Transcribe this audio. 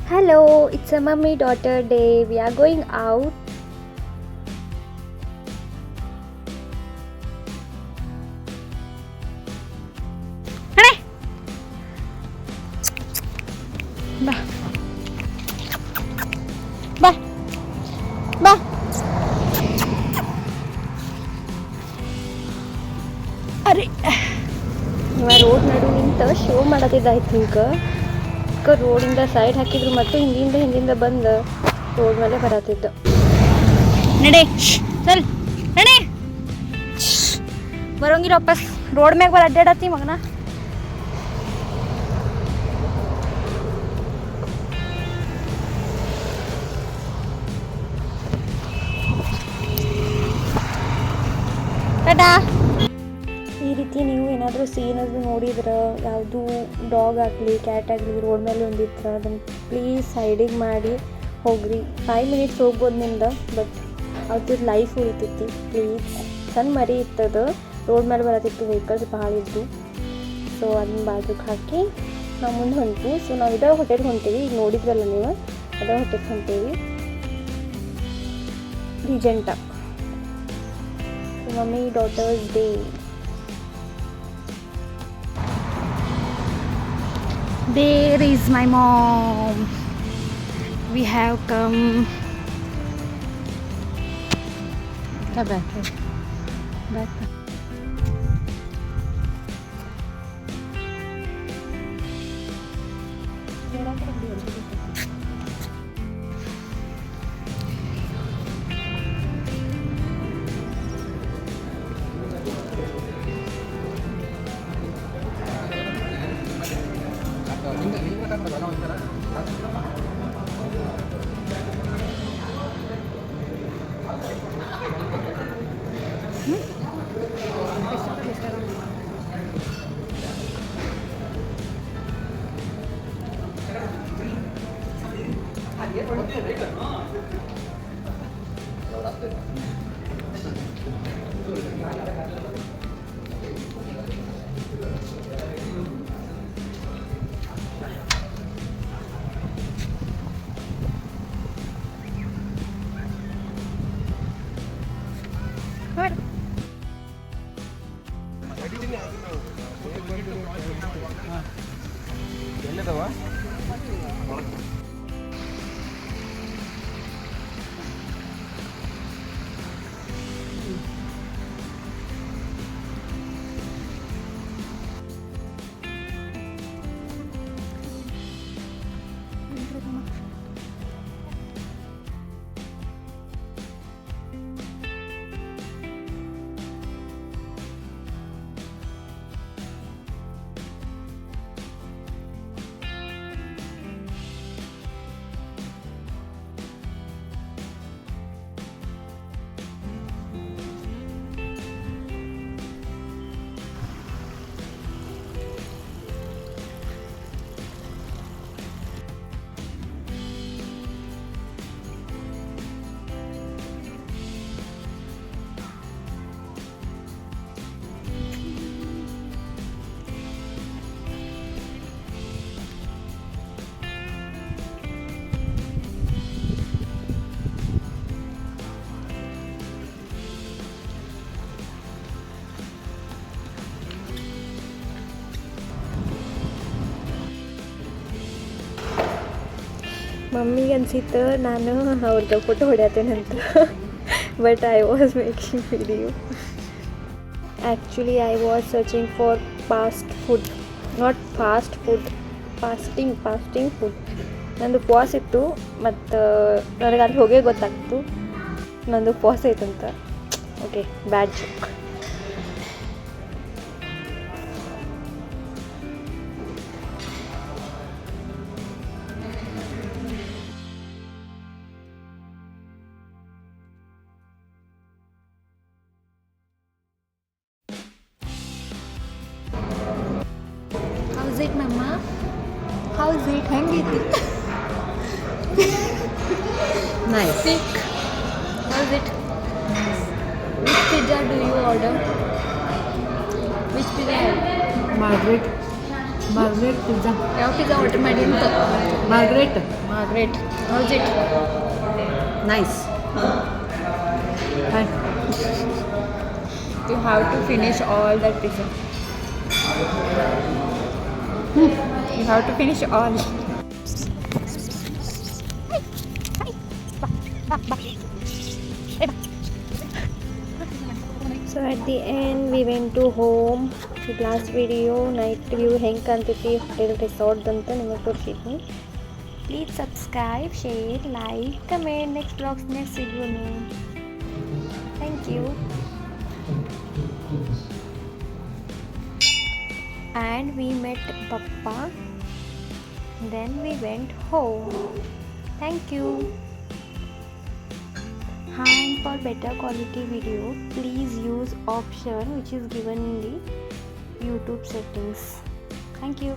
Hello, it's a mummy daughter day. We are going out. ಬಾ ಬಾ ಬಾ ಅರೆ ಇವ ರೋಡ್ ನಡು ನಿಂತ ಶೋ ಮಾಡತ್ತಿದ್ದ ಐ ಥಿಂಕ್ ರೋಡಿಂದ ಸೈಡ್ ಹಾಕಿದ್ರು ಮತ್ತೆ ಹಿಂದಿಂದ ಬಂದು ರೋಡ್ ಮೇಲೆ ಬರತ್ತಿದ್ದ. ನಡೆ ಚಲ್ ನಡೆ ಬರೋಂಗಿರ ವಾಪಸ್ ರೋಡ್ ಮ್ಯಾಗ ಬರ ಅಡ್ಡಾಡತ್ತಿ ಮಗನ. ಟಾಟಾ. ಈ ರೀತಿ ನೀವು ಏನಾದರೂ ಸೀನ್ ಅದು ನೋಡಿದ್ರೆ ಯಾವುದು ಡಾಗ್ ಆಗಲಿ ಕ್ಯಾಟ್ ಆಗಲಿ ರೋಡ್ ಮೇಲೆ ಒಂದಿದ್ರೆ ಅದನ್ನು ಪ್ಲೀಸ್ ಸೈಡಿಗೆ ಮಾಡಿ ಹೋಗ್ರಿ. 5 ಮಿನಿಟ್ಸ್ ಹೋಗ್ಬೋದು ನಿಮ್ದು, ಬಟ್ ಅವ್ರದ್ದು ಲೈಫ್ ಉಳಿತೈತಿ. ಪ್ಲೀಸ್ ಸಣ್ಣ ಮರಿ ಇರ್ತದ, ರೋಡ್ ಮೇಲೆ ಬರತ್ತಿತ್ತು, ವೆಹಿಕಲ್ಸ್ ಭಾಳ ಇದ್ದು. ಸೊ ಅದನ್ನ ಬಾಜುಗೆ ಹಾಕಿ ನಾವು ಮುಂದೆ ಹೊಂಟೀವಿ. ಸೊ ನಾವು ಇದೇ ಹೋಟೆಲ್ಗೆ ಹೊಂಟೀವಿ. ಈಗ ನೋಡಿದ್ರಲ್ಲ ನೀವು, ಅದೇ ಹೋಟೆಲ್ಗೆ ಹೊಂಟೀವಿ, Regenta. Mummy daughters day. There is my mom. We have come. Come back. Back. ಮಮ್ಮಿಗೆ ಅನ್ಸಿತ್ತು ನಾನು ಅವ್ರದ್ದು ಫೋಟೋ ಹೊಡ್ಯತ್ತೇನಂತ, but I was making video. Actually I was searching for fast food, not fast food, fasting food. ನಂದು ಉಪವಾಸ ಇತ್ತು, ಮತ್ತು ನನಗೆ ಅಲ್ಲಿ ಹೋಗೇ ಗೊತ್ತಾಗ್ತು ನಂದು ಉಪವಾಸ ಐತಂತ. Okay, bad joke. How's it, Mama? How's it? ಹೆಂಗೈತಿ? Nice. Sick. How's it? Which pizza do you order? Which pizza? Margaret. Margaret pizza. ಯಾವ ಪಿಜ್ಜಾ ಆರ್ಡರ್ ಮಾಡಿ ಅಂತ. Margaret. House it. Nice. Hi. You have to finish all that pizza. You have to finish all. So at the end we went to home. The last video night view ಹೆಂಗೆ ಕಾಣ್ತೈತಿ hotel resort ಅಂತ ನಿಮಗೆ ತೋರಿಸಿದ್ನಿ. Please subscribe, share, like, comment. Next ಬ್ಲಾಗ್ಸ್ನಾಗ ಸಿಗೋಣ. Thank you. And we met Papa. Then we went home. Thank you. And for better quality video, please use option which is given in the YouTube settings. Thank you.